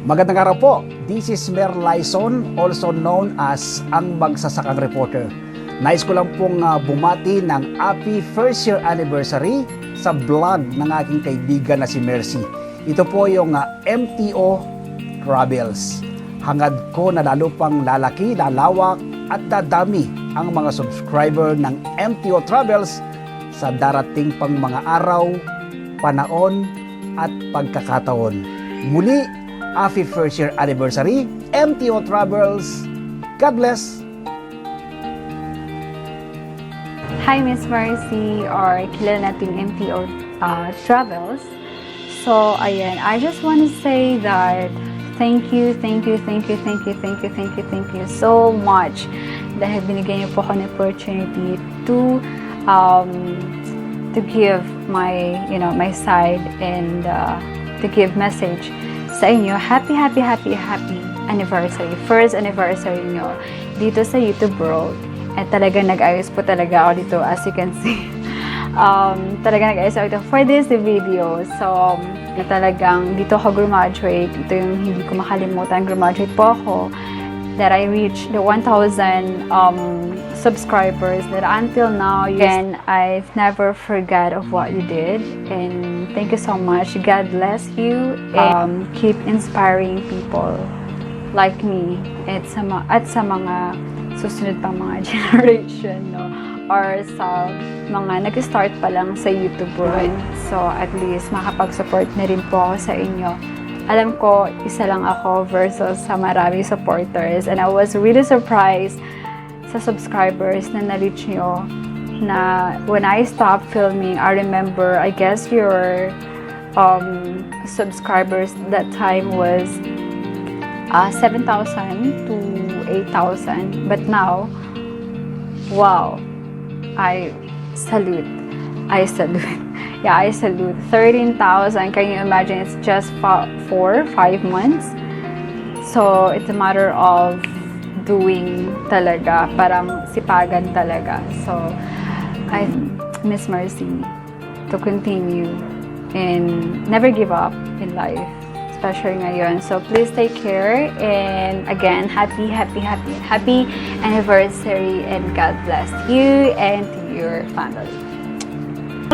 Magandang araw po. This is Mer Lyson, also known as ang Magsasakang Reporter. Nais ko lang pong bumati ng happy first year anniversary sa vlog ng aking kaibigan na si Mercy. Ito po yung MTO Travels. Hangad ko na lalo pang lalaki, lalawak at dadami ang mga subscriber ng MTO Travels sa darating pang mga araw, panahon at pagkakataon. Muli, happy first year anniversary, MTO Travels. God bless! Hi, Miss Mercy, or kilala nating MTO Travels. So, ayan, I just want to say that thank you so much dahil binigyan niyo po ako ng opportunity to give my, my side and to give message sa inyo. Happy anniversary. First anniversary nyo dito sa YouTube world. At talagang nag-ayos po talaga ako dito, as you can see. Talagang nag-ayos ako dito for this video. So, talagang dito ako graduate. Ito yung hindi ko makalimutan. Graduate po ako. That I reached the 1,000 subscribers. That until now, again, I've never forgot of what you did. And thank you so much. God bless you. And keep inspiring people like me at sa mga susunod pang mga generation, no? Or sa mga nag-start pa lang sa YouTube world. So, at least makapag-support na rin po ako sa inyo. Alam ko, isa lang ako versus sa maraming supporters. And I was really surprised sa subscribers na na-reach nyo. Na when I stopped filming, I remember, I guess your subscribers that time was 7,000 to 8,000. But now, wow, I salute. Yeah, I salute. 13,000. Can you imagine? It's just 4-5 months. So, it's a matter of doing talaga. Parang sipagan talaga. So, I Miss Mercy to continue and never give up in life. Especially ngayon. So, please take care. And again, happy anniversary. And God bless you and your family.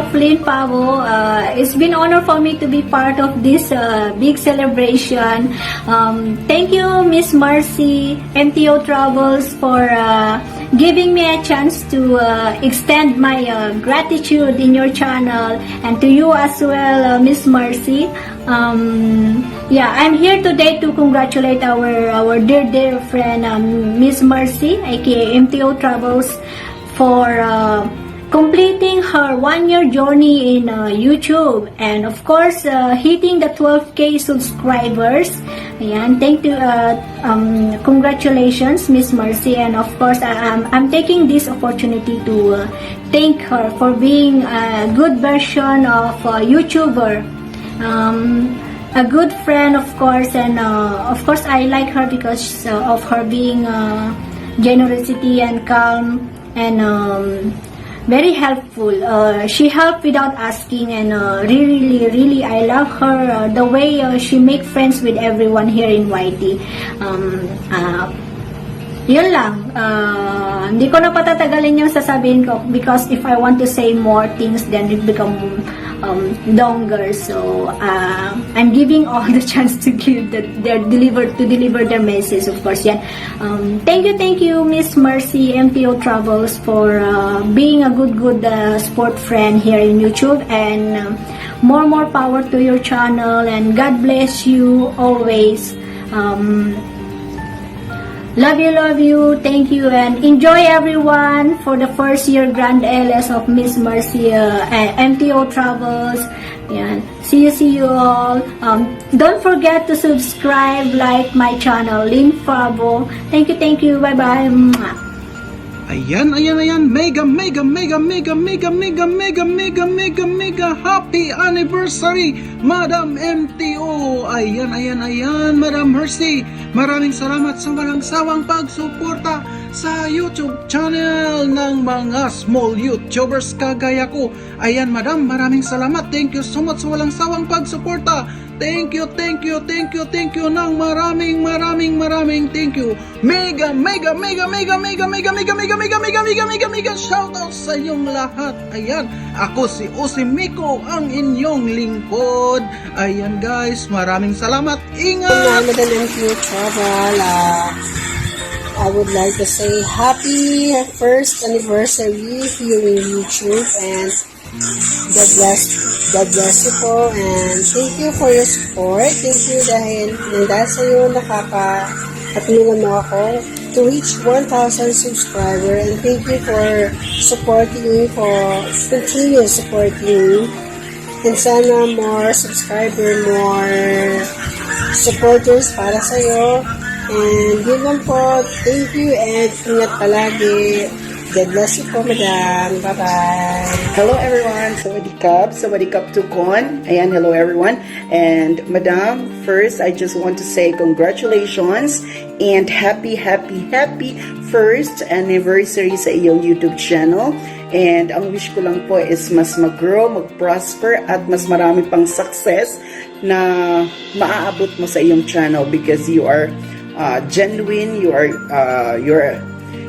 Flynn Pavo, it's been an honor for me to be part of this big celebration. Thank you, Miss Mercy, MTO Travels, for giving me a chance to extend my gratitude in your channel, and to you as well, Miss Mercy. Yeah, I'm here today to congratulate our dear friend, Miss Mercy, aka MTO Travels, for completing her 1-year journey in YouTube, and of course hitting the 12K subscribers. Ayan, thank you, congratulations, Miss Mercy, and of course I'm taking this opportunity to thank her for being a good version of a YouTuber, a good friend, of course, and of course I like her because of her being generosity and calm and very helpful. She helped without asking, and really I love her, the way she make friends with everyone here in YT. Yun lang. Hindi ko na patatagalin yung sasabihin ko, because if I want to say more things, then it become longer. So I'm giving all the chance to deliver their message, of course. Yan. Thank you, Miss Mercy, MTO Travels, for being a good sport friend here in YouTube, and more power to your channel, and God bless you always. Love you, thank you, and enjoy everyone for the first year Grand LS of Miss Mercy, MTO Travels. Yan. See you all. Don't forget to subscribe, like my channel, Lynn Fabo. Thank you, bye-bye. Ayan, mega happy anniversary, Madam MTO. Ayan, Madam Mercy. Maraming salamat sa walang sawang pagsuporta sa YouTube channel ng mga small YouTubers kagaya ko. Ayan madam, maraming salamat. Thank you so much sa walang sawang pagsuporta. Thank you ng maraming thank you. Mega shoutout sa inyong lahat. Ayan, ako si Osimiko, ang inyong lingkod. Ayan guys, maraming salamat. Ingat! Madam MTO Travel, I would like to say happy first anniversary here in YouTube, and God bless you po, and thank you for your support. Thank you dahil sa'yo nakakatulungan mo ako to reach 1,000 subscriber, and thank you for supporting me, for continue supporting me, and sana more subscriber, more supporters para sa'yo. And yun lang po. Thank you and ingat palagi. God bless you po, madam. Bye-bye. Hello everyone, Sawadikap Tukon. Ayan, hello everyone. And madam, first I just want to say congratulations and happy first anniversary sa iyong YouTube channel. And ang wish ko lang po is mas mag-grow, mag-prosper at mas marami pang success na maaabot mo sa iyong channel because you are genuine,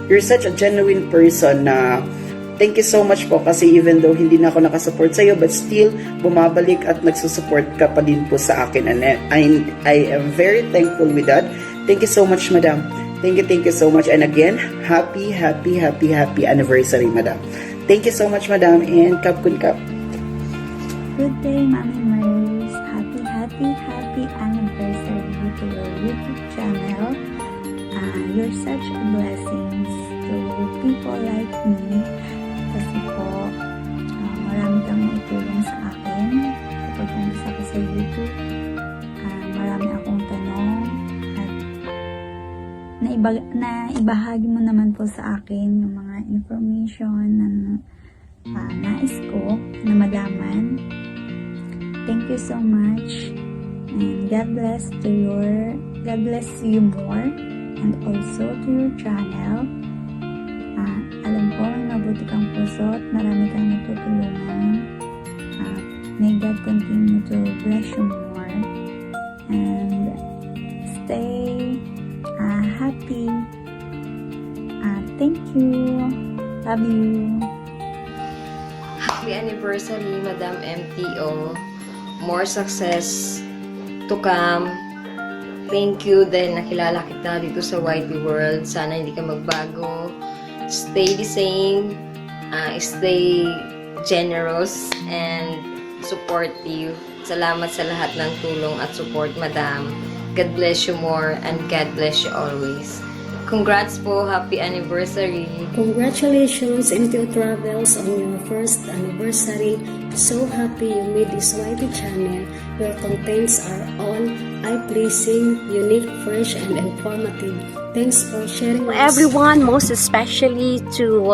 you're such a genuine person na thank you so much po kasi even though hindi na ako nakasupport sa iyo but still bumabalik at nagsusupport ka pa din po sa akin, and I am very thankful with that. Thank you so much madam. Thank you so much, and again happy anniversary madam. Thank you so much madam, and kap kun kap. Good day, Mami Maris. Happy anniversary to your YouTube channel. You're such a blessing to people like me. Kasi po, marami kang naitulong sa akin kapag nandisa ko sa YouTube. Marami akong tanong at naibahagi mo naman po sa akin yung mga information na nais ko na malaman. Thank you so much, and God bless you more, and also to your channel. Alam ko may mabuti kang puso at marami kang natutulungan. May God continue to bless you more, and stay happy. Thank you. Love you. Happy anniversary, Madam MTO. More success to come. Thank you dahil nakilala kita dito sa YT World. Sana hindi ka magbago. Stay the same. Stay generous and supportive. Salamat sa lahat ng tulong at support, Madam. God bless you more and God bless you always. Congrats po. Happy anniversary. Congratulations MTO Travels on your first anniversary. So happy you made this YT channel. Your contents are all eye-pleasing, unique, fresh, and informative. Thanks for sharing us. Everyone, most especially to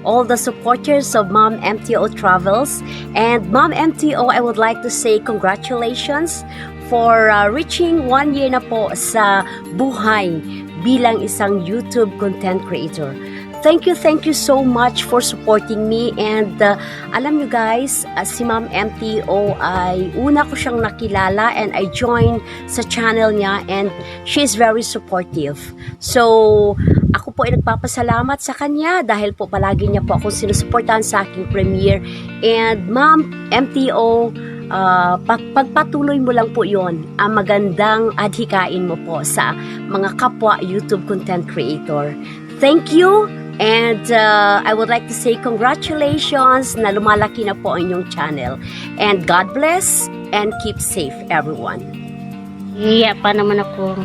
all the supporters of Mom MTO Travels. And Mom MTO, I would like to say congratulations for reaching 1 year na po sa buhay bilang isang YouTube content creator. Thank you so much for supporting me, and alam nyo guys, si Ma'am MTO ay una ko siyang nakilala and I joined sa channel niya, and she is very supportive. So, ako po ay nagpapasalamat sa kanya dahil po palagi niya po akong sinusuportahan sa aking premiere. And Ma'am MTO, pagpatuloy mo lang po yon, ang magandang adhikain mo po sa mga kapwa YouTube content creator. Thank you, and I would like to say congratulations na lumalaki na po ang inyong channel, and God bless and keep safe everyone. Iya pa naman ako,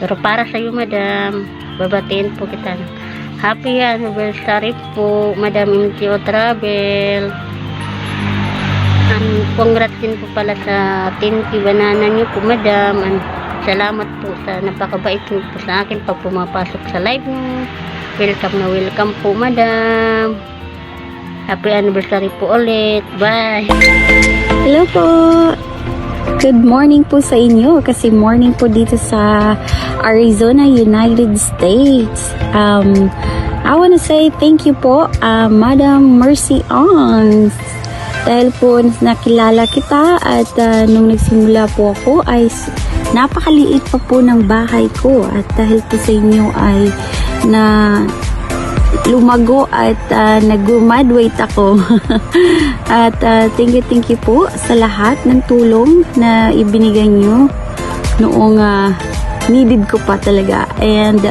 pero para sa iyo madam, babatiin po kita. Happy anniversary po, Madam MTO Travel. Congrats din po pala sa 10K banana niyo po, madam. Salamat po sa napakabait niyo po sa akin pag pumapasok sa live niyo. Welcome po, madam. Happy anniversary po ulit. Bye. Hello po. Good morning po sa inyo kasi morning po dito sa Arizona, United States. I wanna say thank you po, Madam Mercy Ons. Dahil po nakilala kita at nung nagsimula po ako ay napakaliit pa po ng bahay ko at dahil po sa inyo ay na lumago at nag-graduate ako. At thank you po sa lahat ng tulong na ibinigay nyo noong needed ko pa talaga. And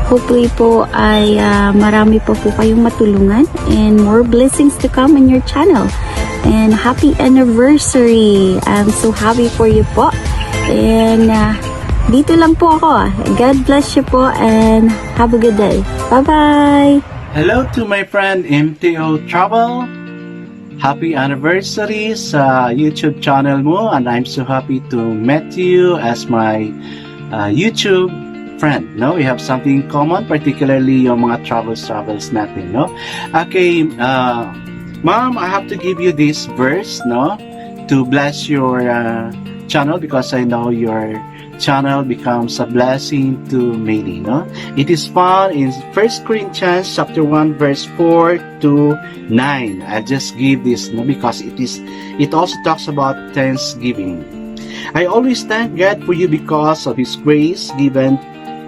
hopefully po ay marami pa po kayong matulungan and more blessings to come in your channel. And happy anniversary! I'm so happy for you po. And dito lang po ako. God bless you po and have a good day. Bye-bye! Hello to my friend MTO Travel. Happy anniversary sa YouTube channel mo, and I'm so happy to meet you as my YouTube friend. No, we have something in common, particularly yung mga travels natin. No, okay, Mom, I have to give you this verse, no, to bless your channel because I know your channel becomes a blessing to many. No, it is found in 1 Corinthians chapter 1 verse 4 to 9. I'll just give this, no, because it also talks about thanksgiving. I always thank God for you because of His grace given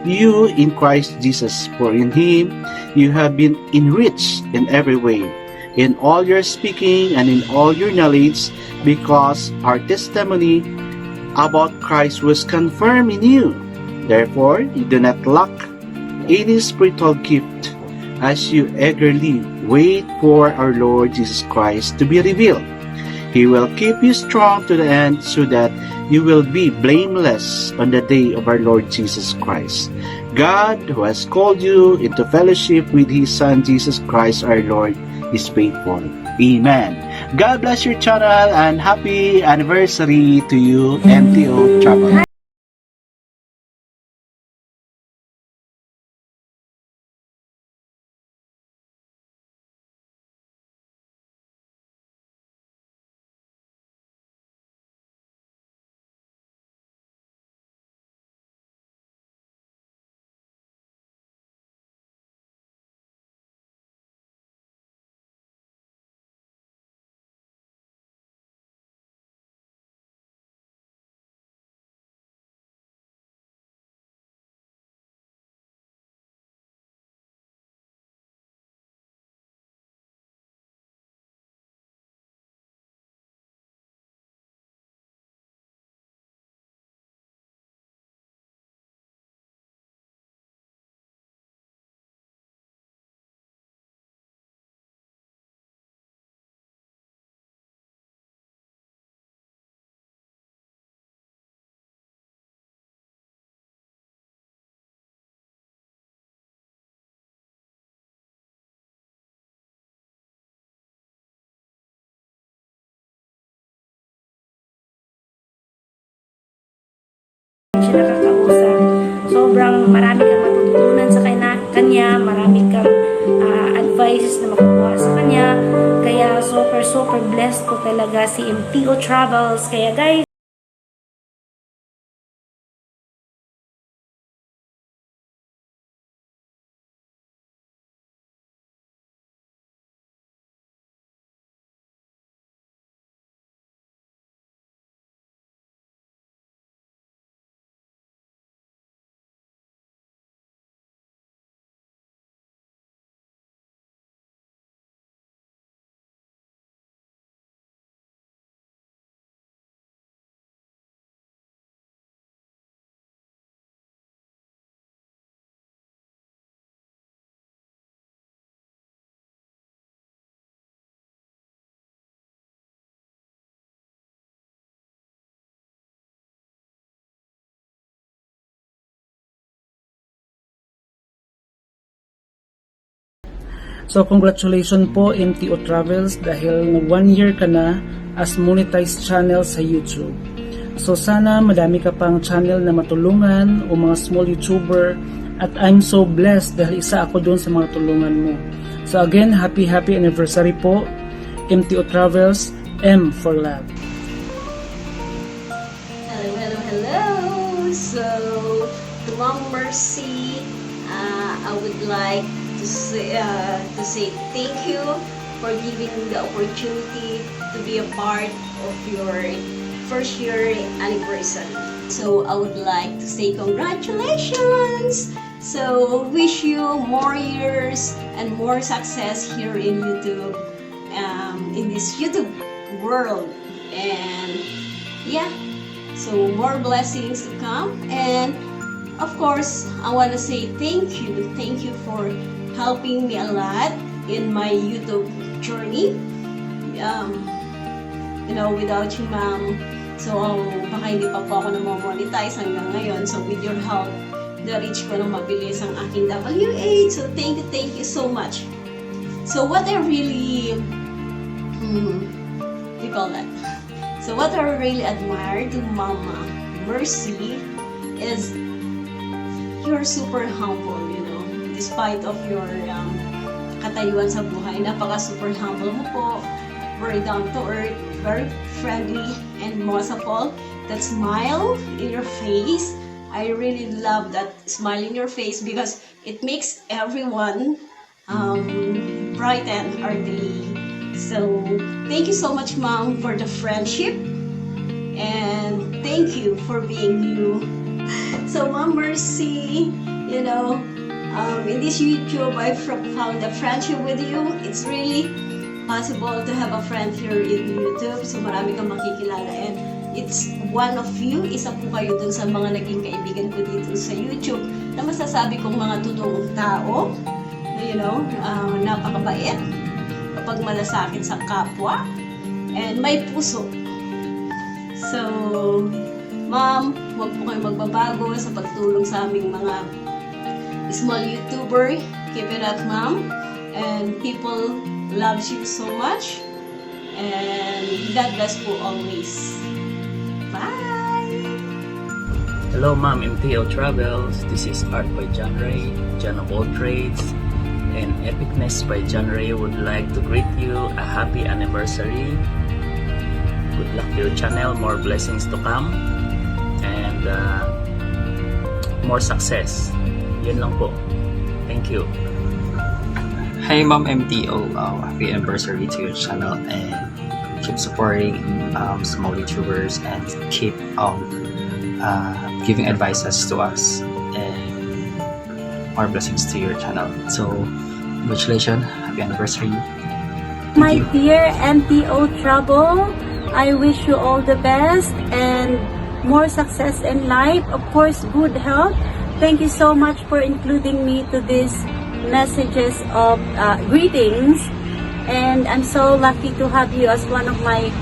you in Christ Jesus. For in Him you have been enriched in every way, in all your speaking and in all your knowledge, because our testimony about Christ was confirmed in you. Therefore, you do not lack any spiritual gift as you eagerly wait for our Lord Jesus Christ to be revealed. He will keep you strong to the end so that you will be blameless on the day of our Lord Jesus Christ. God, who has called you into fellowship with His Son Jesus Christ our Lord, is faithful. Amen. God bless your channel and happy anniversary to you, MTO Travel. Siya nakakausap. Sobrang marami kang matutunan sa kanya, marami kang advices na makukuha sa kanya. Kaya super blessed ko talaga si MTO Travels. Kaya guys, So congratulations po MTO Travels dahil 1 year ka na as monetized channel sa YouTube. So sana madami ka pang channel na matulungan o mga small YouTuber, at I'm so blessed dahil isa ako doon sa mga tulungan mo. So again, happy anniversary po MTO Travels, M for Love. To Mom Mercy, I would like to say thank you for giving me the opportunity to be a part of your first year anniversary. So I would like to say congratulations. So wish you more years and more success here in YouTube, in this YouTube world. And yeah, so more blessings to come. And of course, I want to say thank you for helping me a lot in my YouTube journey. Without you, Ma'am, so baka hindi pa po ako na-monetize hanggang ngayon. So with your help, na-reach ko ng mabilis ang aking W8. So thank you so much. So what I really, you call that? So what I really admire to Mama Mercy is you're super humble, despite of your katayuan sa buhay. Napaka-super humble mo po. Very down to earth, very friendly, and most of all, that smile in your face. I really love that smile in your face because it makes everyone brighten our day. So, thank you so much, Mom, for the friendship, and thank you for being you. So, Mom Mercy, in this YouTube, I found a friendship with you. It's really possible to have a friend here in YouTube. So marami kang makikilala, and it's one of you, isa po kayo dun sa mga naging kaibigan ko dito sa YouTube na masasabi kong mga totoong tao, napakabait, kapag malasakit sa kapwa, and may puso. So, Ma'am, huwag po kayo magbabago sa pagtulong sa aming mga small YouTuber. Keep it up, Ma'am. And people loves you so much, and God bless you always. Bye! Hello, Ma'am MTO Travels. This is Art by John Ray, John of All Trades, and Epicness by John Ray would like to greet you a happy anniversary. Good luck to your channel, more blessings to come, and more success. Yun lang po. Thank you. Hi Mom MTO, happy anniversary to your channel, and keep supporting small YouTubers and keep giving advices to us, and more blessings to your channel. So congratulations, happy anniversary. My dear MTO Trouble, I wish you all the best and more success in life. Of course, good health. Thank you so much for including me to this messages of greetings, and I'm so lucky to have you as one of my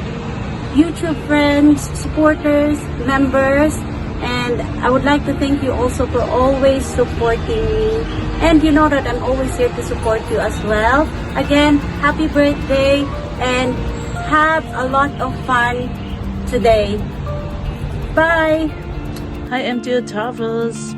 YouTube friends, supporters, members, and I would like to thank you also for always supporting me, and you know that I'm always here to support you as well. Again, happy birthday, and have a lot of fun today. Bye! Hi MTO Travels.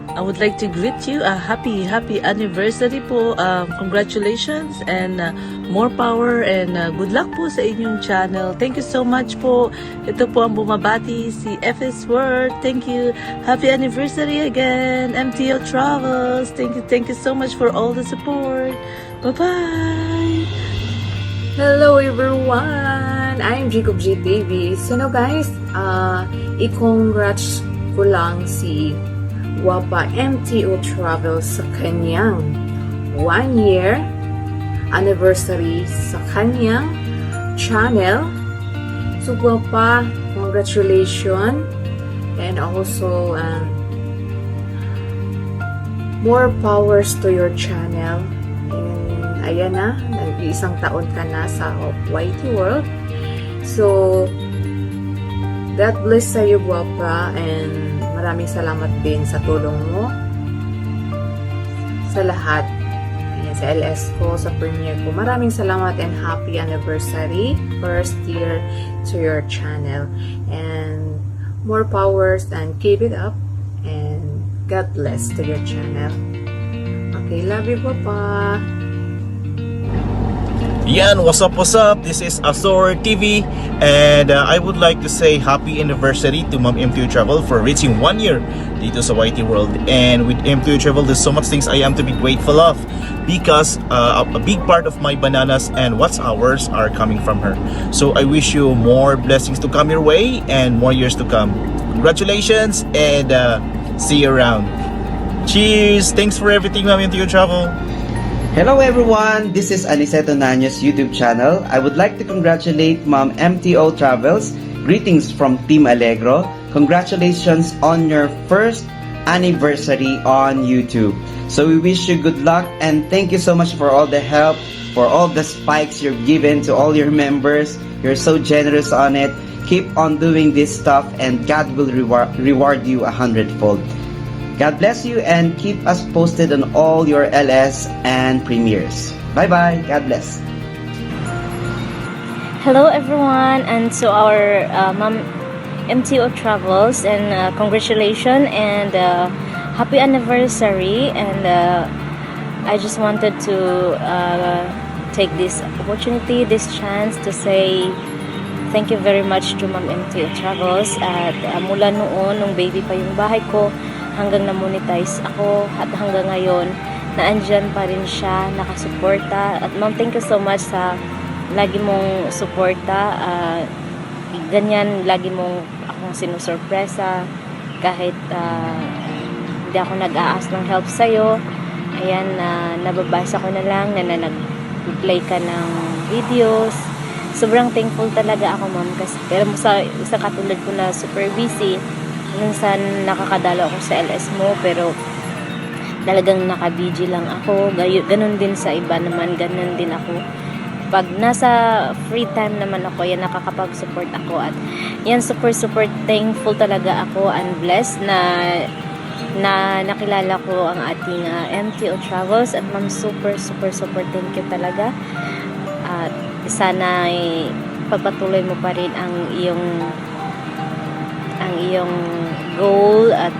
I would like to greet you a happy anniversary po. Congratulations, and more power, and good luck po sa inyong channel. Thank you so much po. Ito po ang bumabati, si FS World. Thank you. Happy anniversary again, MTO Travels. Thank you so much for all the support. Bye-bye. Hello everyone! I'm Jacob J. Davis. So now guys, i-congrats ko lang si Wapa MTO Travel sa kanyang 1 year anniversary sa kanyang channel. So Wapa, congratulations, and also more powers to your channel. And ayan na, nag-iisang taon ka na sa YT World. So God bless sa iyo, Wapa, and maraming salamat din sa tulong mo sa lahat. Ayan, sa LS ko, sa premiere ko. Maraming salamat and happy anniversary, first year to your channel. And more powers, and keep it up, and God bless to your channel. Okay, love you, Papa. Yan, what's up, what's up? This is Azor TV, and I would like to say happy anniversary to Ma'am MTO Travel for reaching 1 year dito sa YT World. And with MTO Travel, there's so much things I am to be grateful of, because a big part of my bananas and what's ours are coming from her. So I wish you more blessings to come your way and more years to come. Congratulations, and see you around. Cheers! Thanks for everything, Ma'am MTO Travel. Hello everyone, this is Aniceto Nanyo's YouTube channel. I would like to congratulate Ma'am MTO Travels. Greetings from Team Allegro. Congratulations on your first anniversary on YouTube. So we wish you good luck, and thank you so much for all the help, for all the spikes you've given to all your members. You're so generous on it. Keep on doing this stuff, and God will reward you 100-fold. God bless you, and keep us posted on all your LS and premieres. Bye-bye. God bless. Hello everyone, and so our Ma'am MTO Travels, and congratulations and happy anniversary. And I just wanted to take this opportunity, this chance to say thank you very much to Ma'am MTO Travels. At mula noon, nung baby pa yung bahay ko, hanggang na-monetize ako, at hanggang ngayon, naandyan pa rin siya, nakasuporta. At Ma'am, thank you so much sa lagi mong suporta. Ganyan, lagi mong akong sinusurpresa, kahit hindi ako nag-aas ng help sa'yo. Ayan, nababasa ko na lang na nag-play ka ng videos. Sobrang thankful talaga ako, Ma'am, kasi pero sa isang katulad ko na super busy, minsan nakakadalo ako sa LS mo, pero talagang naka-BG lang ako. Ganun din sa iba naman, ganun din ako. Pag nasa free time naman ako, yan, nakakapag-support ako. At yan, super thankful talaga ako and blessed na nakilala ko ang ating MTO Travels. At Ma'am, super thank you talaga. At sana pagpatuloy mo pa rin ang iyong goal, at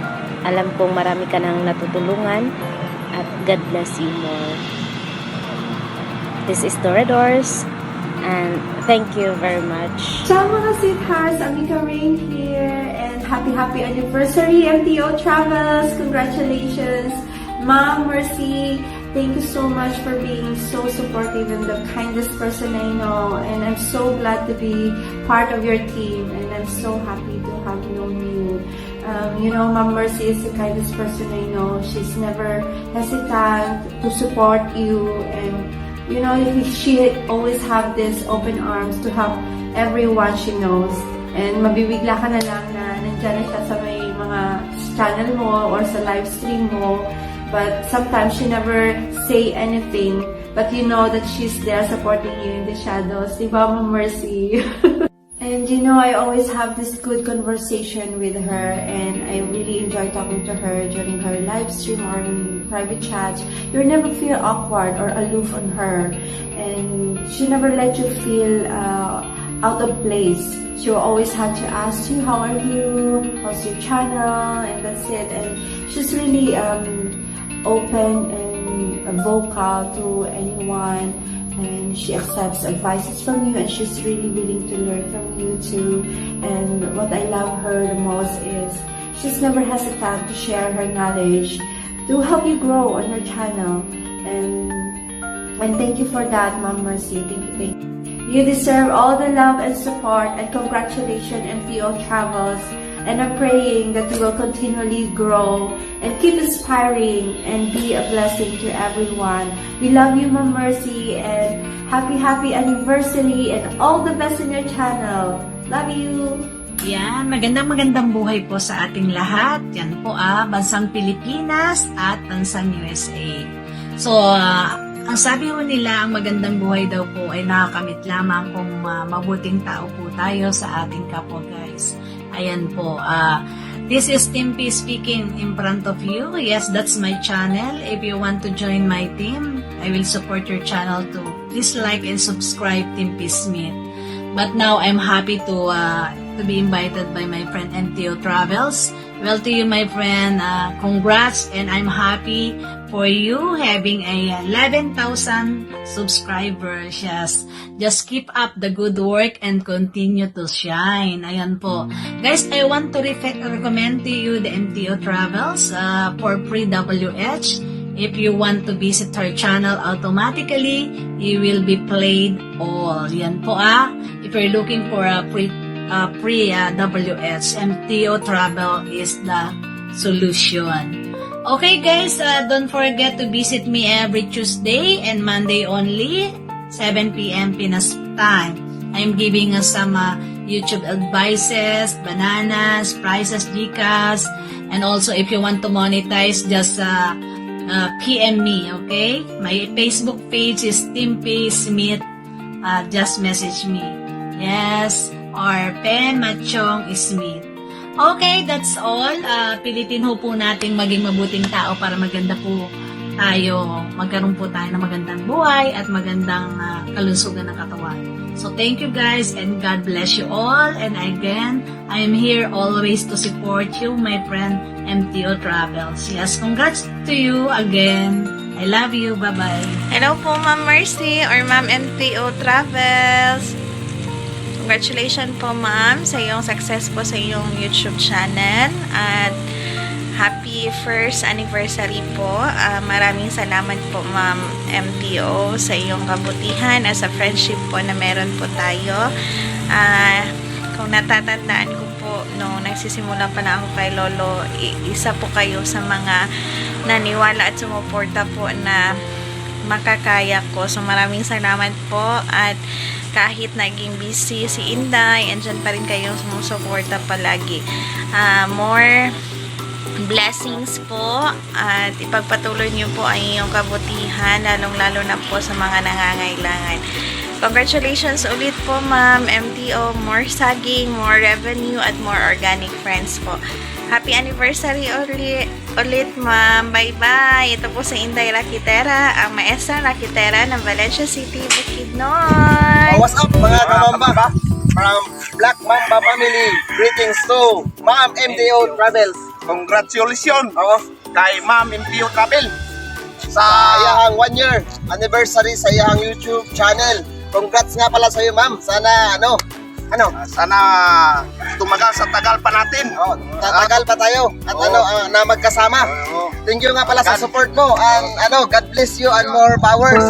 alam kong marami ka nang natutulungan, at God bless you more. This is Doradors, and thank you very much. Ciao mga sweethearts, Amika Rain here, and happy anniversary MTO Travels. Congratulations, Ma'am Mercy. Thank you so much for being so supportive and the kindest person I know, and I'm so glad to be part of your team, and I'm so happy to have known you. Ma'am Mercy is the kindest person I know. She's never hesitant to support you, and she always have this open arms to help everyone she knows. And mabibigla ka na lang na nandiyan na siya sa may mga channel mo or sa live stream mo. But sometimes she never say anything, but you know that she's there supporting you in the shadows. Diba, Ma'am Mercy? And I always have this good conversation with her, and I really enjoy talking to her during her live stream or in private chats. You never feel awkward or aloof on her, and she never let you feel out of place. She always had to ask you, how are you? How's your channel? And that's it. And she's really open and vocal to anyone, and she accepts advices from you, and she's really willing to learn from you too. And what I love her the most is she's never hesitant to share her knowledge to help you grow on your channel. And thank you for that, Ma'am Mercy. Thank you. You deserve all the love and support, and congratulations, MTO Travels. And I'm praying that you will continually grow and keep inspiring and be a blessing to everyone. We love you, Ma'am Mercy, and happy anniversary and all the best in your channel. Love you! Yan, magandang buhay po sa ating lahat. Yan po bansang Pilipinas at bansang USA. So, ang sabi po nila, ang magandang buhay daw po ay nakakamit lamang kung mabuting tao po tayo sa ating kapwa, guys. Ayan po, this is Timpy speaking in front of you. Yes, that's my channel. If you want to join my team, I will support your channel too. Please like and subscribe, Timpy Smith. But now, I'm happy to be invited by my friend MTO Travels. Well, to you, my friend, congrats, and I'm happy for you having a 11,000 subscribers. Yes. Just keep up the good work and continue to shine. Ayan po. Guys, I want to recommend to you the MTO Travels for pre-WH. If you want to visit her channel automatically, you will be played all. Yan po If you're looking for a pre-WH, MTO Travel is the solution. Okay guys, don't forget to visit me every Tuesday and Monday only, 7 p.m. Pinas time. I'm giving us some YouTube advices, bananas, prices, Gcash, and also if you want to monetize, just PM me, okay? My Facebook page is Tim P. Smith. Just message me. Yes, or Pen Machong Smith. Okay, that's all. Pilitin ho po nating maging mabuting tao para maganda po tayo. Magkaroon po tayo ng magandang buhay at magandang kalusugan ng katawan. So thank you guys and God bless you all. And again, I am here always to support you, my friend MTO Travels. Yes, congrats to you again. I love you. Bye-bye. Hello po, Ma'am Mercy or Ma'am MTO Travels. Congratulations po, Ma'am, sa iyong success po sa iyong YouTube channel. At happy first anniversary po. Maraming salamat po, Ma'am MTO, sa iyong kabutihan at sa friendship po na meron po tayo. Kung natatandaan ko po, nung nagsisimula pa na ako kay Lolo, isa po kayo sa mga naniwala at sumuporta po na makakaya ko. So maraming salamat po at kahit naging busy si Inday, andyan pa rin kayong sumusuporta palagi. More blessings po at ipagpatuloy niyo po ang iyong kabutihan, lalong-lalo na po sa mga nangangailangan. Congratulations ulit po, Ma'am MTO. More saging, more revenue, at more organic friends po. Happy anniversary ulit, Ma'am. Bye-bye. Ito po sa Inday Rakitera, ang maestra Rakitera ng Valencia City, Bukidnon. What's up mga kamamba? From Black Mamba Family, greetings to Ma'am MTO Travels. Congratulations kay Ma'am MTO Travel sa iyang 1 year anniversary sa iyang YouTube channel. Congrats nga pala sa iyo, Ma'am. Sana sana tumagal sa tagal pa natin. Tatagal pa tayo at na magkasama. Thank you nga pala sa support mo. God bless you and more powers.